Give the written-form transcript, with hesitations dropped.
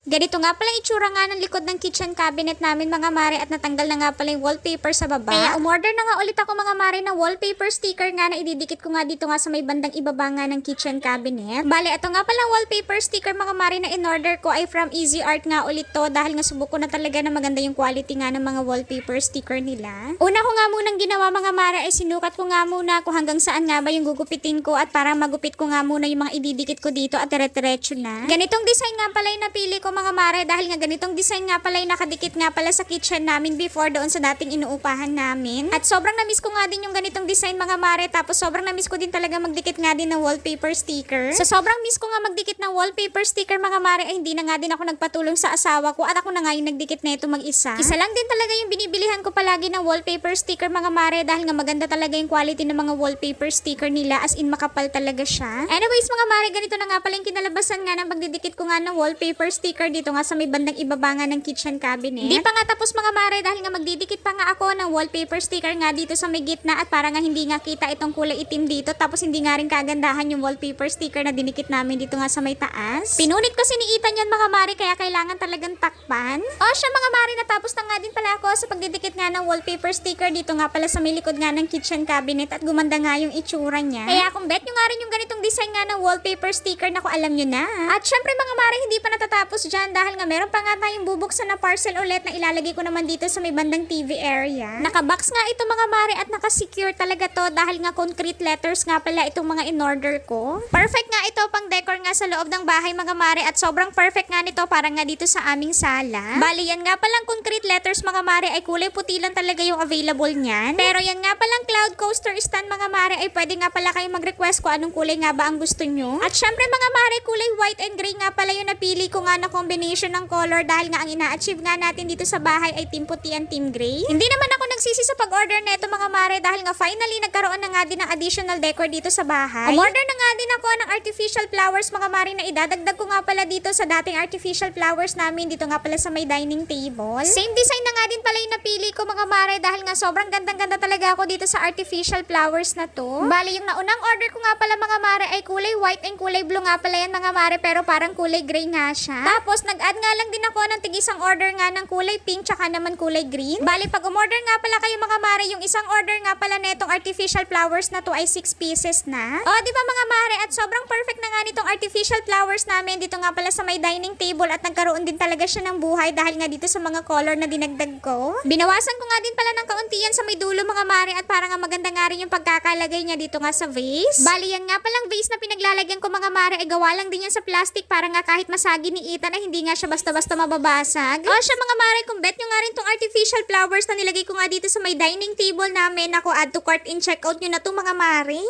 Ganito nga pala itsura nga ng likod ng kitchen cabinet namin mga mare, at natanggal na nga pala yung wallpaper sa baba. Kaya umorder na nga ulit ako mga mare ng wallpaper sticker nga na ididikit ko nga dito nga sa may bandang ibaba nga ng kitchen cabinet. Bale, ito nga pala wallpaper sticker mga mare na in-order ko ay from Easy Art nga ulit to, dahil nga subok ko na talaga na maganda yung quality nga ng mga wallpaper sticker nila. Una ko nga munang ginawa mga mare ay sinukat ko nga muna kung hanggang saan nga ba yung gugupitin ko, at para magupit ko nga muna yung mga ididikit ko dito at dire-diretso na. Ganitong design nga pala yung napili ko mga mare, dahil nga ganitong design nga pala yung nakadikit nga pala sa kitchen namin before doon sa dating inuupahan namin. At sobrang na-miss ko nga din yung ganitong design mga mare, tapos sobrang na-miss ko din talaga magdikit nga din ng wallpaper sticker. Sa sobrang miss ko nga magdikit ng wallpaper sticker mga mare ay hindi na nga din ako nagpatulong sa asawa ko, at ako na nga yung nagdikit na ito mag-isa. Isa lang din talaga yung binibilihan ko palagi ng wallpaper sticker mga mare, dahil nga maganda talaga yung quality ng mga wallpaper sticker nila, as in makapal talaga siya. Anyways mga mare, ganito na nga pala yung kinalabasan nga ng pagdidikit ko nga ng wallpaper sticker dito nga sa may bandang ibaba nga ng kitchen cabinet. Hindi pa nga tapos mga mare, dahil nga magdidikit pa nga ako ng wallpaper sticker nga dito sa may gitna, at para nga hindi nga kita itong kulay itim dito, tapos hindi nga rin kagandahan yung wallpaper sticker na dinikit namin dito nga sa may taas. Pinunit kasi ni Ethan yan mga mare, kaya kailangan talagang takpan. O siya mga mare, natapos na nga din pala ako sa pagdidikit nga ng wallpaper sticker dito nga pala sa may likod nga ng kitchen cabinet, at gumanda nga yung itsura niya. Kaya kung bet nyo nga rin yung ganitong design nga ng wallpaper sticker, naku alam nyo na. At syempre mga mare, hindi pa natatapos dyan, dahil nga meron pa nga tayong bubuksan na parcel ulit na ilalagay ko naman dito sa may bandang TV area. Nakabox nga ito mga mare, at nakasecure talaga to, dahil nga concrete letters nga pala itong mga in-order ko. Perfect nga ito pang decor nga sa loob ng bahay mga mare, at sobrang perfect nga nito para nga dito sa aming sala. Bali yan nga palang concrete letters mga mare ay kulay puti lang talaga yung available niyan. Pero yan nga palang cloud coaster stand mga mare ay pwede nga pala kayong mag-request kung anong kulay nga ba ang gusto nyo. At syempre mga mare, kulay white and gray nga pala yung napili ko nga na combination ng color, dahil nga ang ina-achieve nga natin dito sa bahay ay team puti and team gray. Hindi naman ako nagsisi sa pag-order na ito mga mare, dahil nga finally nagkaroon na nga din ng additional decor dito sa bahay. Umorder na nga din ako ng artificial flowers mga mare, na idadagdag ko nga pala dito sa dating artificial flowers namin dito nga pala sa may dining table. Same design na nga din pala yung napili ko mga mare, dahil nga sobrang gandang-ganda talaga ako dito sa artificial flowers na to. Bali yung naunang order ko nga pala mga mare ay kulay white and kulay blue nga pala yan mga mare, pero parang kulay gray nga siya. Tapos nag-add nga lang din ako ng tig-isang order nga ng kulay pink tsaka naman kulay green. Bali pag umorder nga pala kayo mga mare, yung isang order nga pala netong artificial flowers na to ay 6 pieces na. O di ba mga mare, at sobrang perfect na nga nitong artificial flowers namin dito nga pala sa may dining table, at nagkaroon din talaga siya ng buhay dahil nga dito sa mga color na dinagdag ko. Binawasan ko nga din pala ng kaunti yan sa may dulo mga mare, at para nga maganda nga rin yung pagkakalagay niya dito nga sa vase. Bali yan nga palang vase na pinaglalagyan ko mga mare ay gawa lang din yan sa plastic, para nga kahit masagi ni Ethan ay hindi nga siya basta-basta mababasag. O siya mga mare, kung bet nyo nga rin tong artificial flowers na nilagay ko nga dito sa may dining table namin, ako add to cart in checkout nyo na to mga mare.